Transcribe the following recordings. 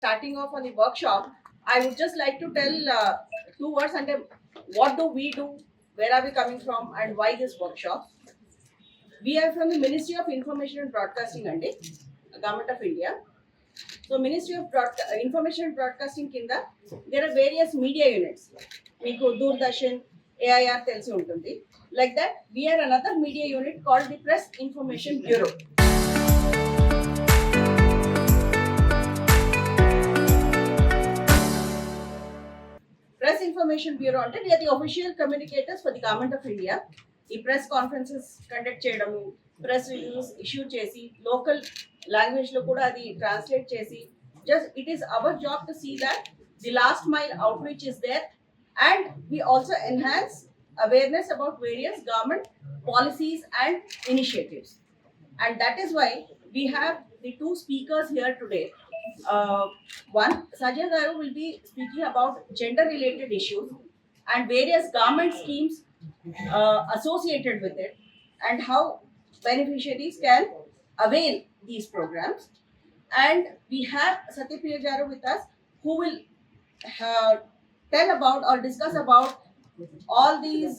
Starting off on the workshop, I would just like to tell two words and what do we do, where are we coming from, and why this workshop. We are from the Ministry of Information and Broadcasting and Government of India. So Ministry of Information and Broadcasting kinda there are various media units. Meeku Doordarshan, AIR తెలిసి ఉంటుంది. Like that, we are another media unit called the Press Information Bureau. Press Information Bureau అంటే we are the official communicators for the Government of India. ఈ press conferences conduct చేయడము, press reviews issue చేసి local language లో కూడా అది translate చేసి just it is our job to see that the last mile outreach is there, and we also enhance awareness about various government policies and initiatives. And that is why we have the two speakers here today. One, Sajay Garu will be speaking about gender related issues and various government schemes associated with it, and how beneficiaries can avail these programs. And we have Satyapriya Garu with us, who will tell about or discuss about all these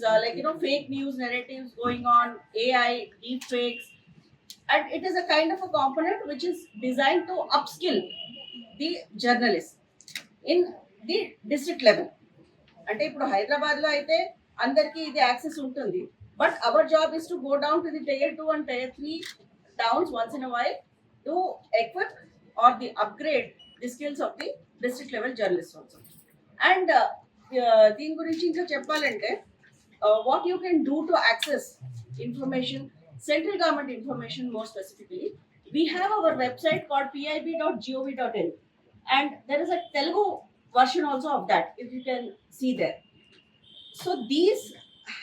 fake news narratives going on, AI, deep fakes, and it is a kind of a component which is designed to upskill the journalists in the district level. అంటే ఇప్పుడు హైదరాబాద్ లో అయితే అందరికీ ఇది access ఉంటుంది, but our job is to go down to the tier 2 and tier 3 towns once in a while to equip or the upgrade the skills of the district level journalists also. And దీని గురించి ఇంకా చెప్పాలంటే what you can do to access information, central government information more specifically. We have our website called pib.gov.in, and there is a Telugu version also of that, if you can see there. So these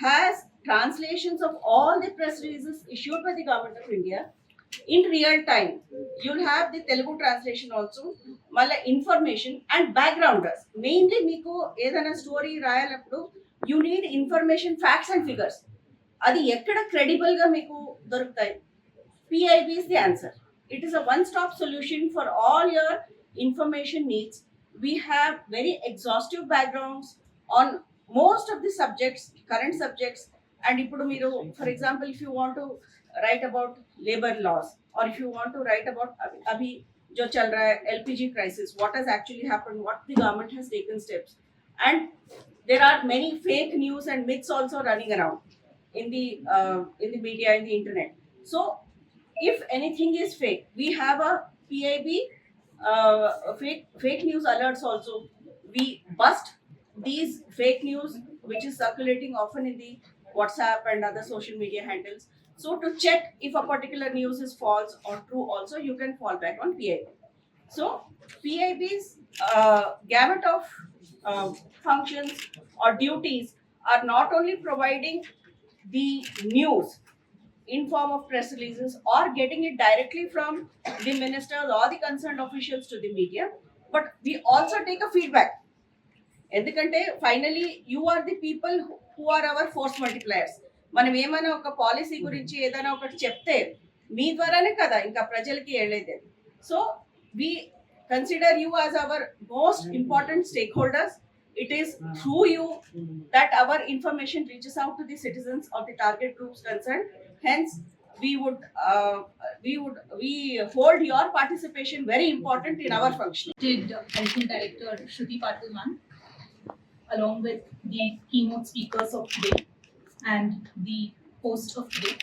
has translations of all the press releases issued by the Government of India in real time. You'll have the Telugu translation also, mala information and backgrounders. Mainly meeku edana story rayalappudu you need information, facts and figures. అది ఎక్కడ credible గా మీకు దొరుకుతాయి? PIB is the answer. It is a one-stop solution for all your information needs. We have very exhaustive backgrounds on most of the subjects, current subjects. And ఇప్పుడు మీరు, for example, if you want to write about labor laws, or if you want to write about abhi jo chal raha hai LPG crisis, what has actually happened, what the government has taken steps, and there are many fake news and myths also running around in the media, in the internet. So if anything is fake, we have a PIB fake news alerts also. We bust these fake news which is circulating often in the WhatsApp and other social media handles. So to check if a particular news is false or true also, you can fall back on PIB. So PIB's gamut of functions or duties are not only providing the news in form of press releases or getting it directly from the ministers or the concerned officials to the media, but we also take a feedback. ఎందుకంటే finally you are the people who are our force multipliers. మనం ఏమైనా ఒక policy గురించి ఏదైనా ఒకటి చెప్తే మీ ద్వారానే కదా ఇంకా ప్రజలకి వెళ్ళేది. So we consider you as our most important stake holders. It is through you that our information reaches out to the citizens of the target groups concerned. Hence, we hold your participation very important in our function. Editing Director Shruti Patil ma'am, along with the keynote speakers of today and the host of today,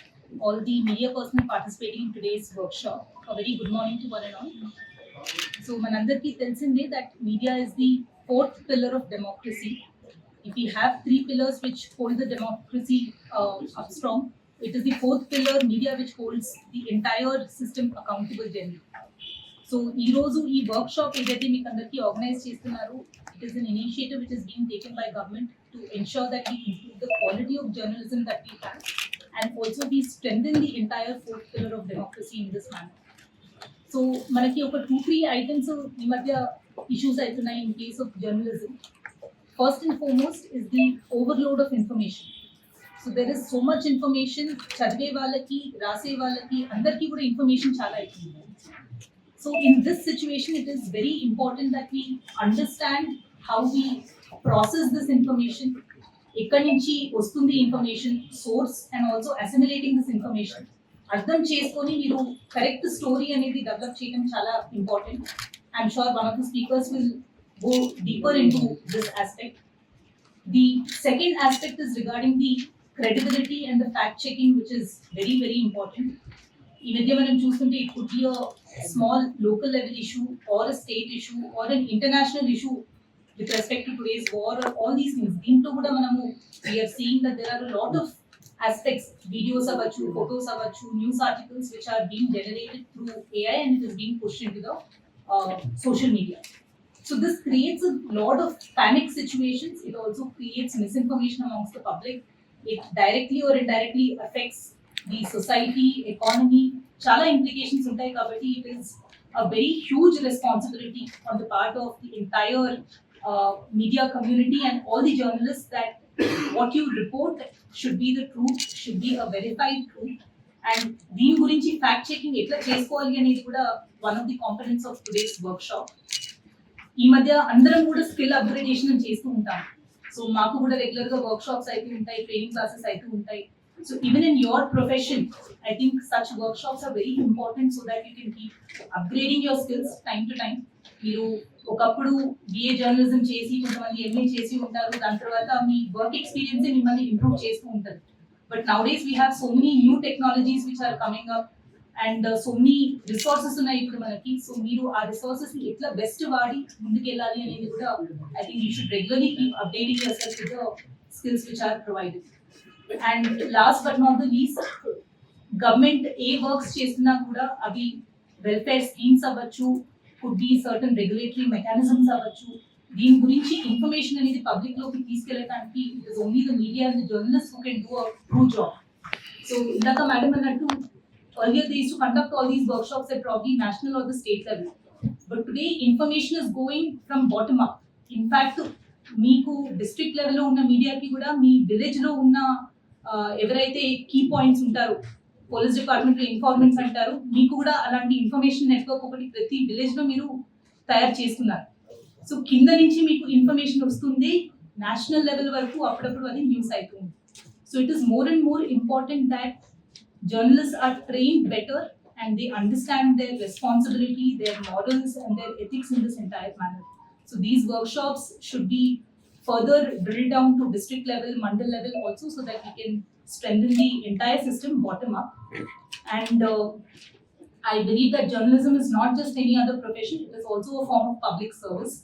all the media personnel participating in today's workshop, a very good morning to one and all. So manandarki telisinde that media is the fourth pillar of democracy. If we have three pillars which hold the democracy up strong, it is the fourth pillar, media, which holds the entire system accountable generally. So ee roju ee workshop edaithe meeku andarki organize chestunnaru, it is an initiative which is being taken by government to ensure that we improve the quality of journalism that we have, and also we strengthen the entire fourth pillar of democracy in this manner. So మనకి ఒక 2-3 items ఈ మధ్య issues అవుతున్నాయి in case of journalism. First and foremost is the overload of information. So there is so much information, చదివే వాళ్ళకి రాసే వాళ్ళకి అందరికీ కూడా ఇన్ఫర్మేషన్ చాలా అవుతుంది. So in this situation, it is very important that we understand how we process this information, ఎక్కడి నుంచి వస్తుంది information source and also assimilating this information అర్థం చేసుకొని మీరు కరెక్ట్ స్టోరీ అనేది డెవలప్ చేయడం చాలా important. I'm sure one of the speakers will go deeper into this aspect. The second aspect is regarding the credibility and the fact checking, which is very, very important. ఈ మధ్య మనం చూస్తుంటే it could be a small local level issue or a state issue or an international issue with respect to today's war or all these things. దీంట్లో కూడా మనము we are seeing that there are a lot of aspects, videos అవ్వచ్చు, photos అవ్వచ్చు, news articles which are being generated through AI and it is being pushed into the social media. So this creates a lot of panic situations. It also creates misinformation amongst the public. It directly or indirectly affects the society, economy. Chala implications untai kabatti it is a very huge responsibility on the part of the entire media community and all the journalists that what you report should be the truth, should be a verified truth. And దీని గురించి fact checking ఎట్లా చేసుకోవాలి అనేది కూడా one of the components of today's workshop. ఈ మధ్య అందరం కూడా స్కిల్ అప్గ్రేడేషన్ చేస్తూ ఉంటాం. సో మాకు కూడా రెగ్యులర్ గా వర్క్ షాప్స్ అయితే ఉంటాయి, ట్రైనింగ్ క్లాసెస్ అయితే ఉంటాయి. So even in your profession I think such workshops are very important so that you can keep upgrading your skills time to time. మీరు ఒకప్పుడు బిఏ జర్నలిజం చేసి కొంతమంది MA చేసి ఉంటారు, దాని తర్వాత మీ వర్క్ ఎక్స్పీరియన్స్ మిమ్మల్ని ఇంప్రూవ్ చేస్తూ ఉంటుంది. But nowadays we have so many new technologies which are coming up and so many resources ఉన్నాయి ఇప్పుడు మనకి. సో మీరు ఆ రిసోర్సెస్ ని ఎట్లా బెస్ట్ వాడి ముందుకు వెళ్ళాలి అనేది కూడా I think you should regularly keep updating yourself with the skills which are provided. And last but not the least, government a works చేస్తున్నా కూడా అవి వెల్ఫేర్ స్కీమ్స్ అవ్వచ్చు, could be certain regulatory mechanisms అవ్వచ్చు, దీని గురించి information అనేది public లోకి తీసుకెళ్ళడానికి it is only the media and the journalist who can do a true job. So ఇందాక మేడం అన్నట్టు earlier they used to conduct all these workshops at probably national or the state level, but today information is going from bottom up. In fact మీకు district లెవెల్లో ఉన్న మీడియాకి కూడా మీ విలేజ్లో ఉన్న ఎవరైతే కీ పాయింట్స్ ఉంటారో, పోలీస్ డిపార్ట్మెంట్లో ఇన్ఫార్మెంట్స్ అంటారు, మీకు కూడా అలాంటి ఇన్ఫర్మేషన్ నెట్వర్క్ ఒకటి ప్రతి విలేజ్లో మీరు తయారు చేస్తున్నారు. సో కింద నుంచి మీకు ఇన్ఫర్మేషన్ వస్తుంది, నేషనల్ లెవెల్ వరకు అప్పుడప్పుడు అది న్యూస్ అవుతుంది. So it is more and more important that journalists are trained better and they understand their responsibility, their morals and their ethics in this entire manner. So these workshops should be further drilled down to district level, mandal level also, so that we can strengthen the entire system bottom up. And I believe that journalism is not just any other profession, it is also a form of public service.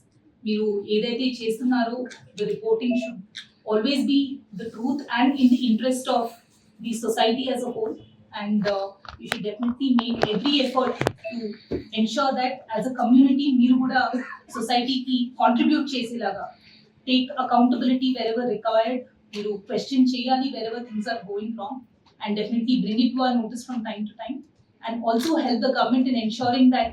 మీరు ఏదైతే చేస్తున్నారో the reporting should always be the truth and in the interest of the society as a whole. And you should definitely make every effort to ensure that as a community మీరు కూడా సొసైటీకి contribute చేసేలాగా take accountability wherever required, మీరు question చేయాలి wherever things are going wrong and definitely bring it to our notice from time to time, and also help the government in ensuring that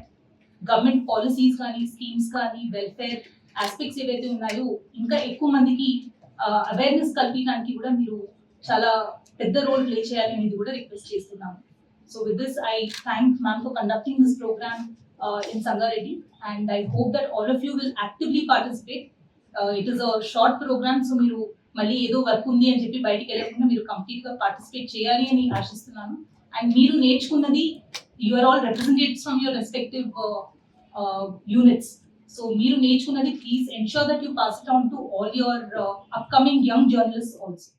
government policies కానీ schemes కానీ welfare aspects ఏవైతే ఉన్నాయో ఇంకా ఎక్కువ మందికి awareness కల్పించడానికి కూడా మీరు చాలా పెద్ద రోల్ ప్లే చేయాలి అనేది కూడా రిక్వెస్ట్ చేస్తున్నాము. So with this I thank ma'am for conducting this programme in Sangareddy and I hope that all of you will actively participate. It is a short programme, so మీరు మళ్ళీ ఏదో వర్క్ ఉంది అని చెప్పి బయటికి వెళ్ళకుండా మీరు కంప్లీట్ గా పార్టిసిపేట్ చేయాలి అని ఆశిస్తున్నాను. అండ్ మీరు నేర్చుకున్నది you are all representatives from your respective units. So మీరు నేర్చుకున్నది please ensure that you pass it on to all your upcoming young journalist also.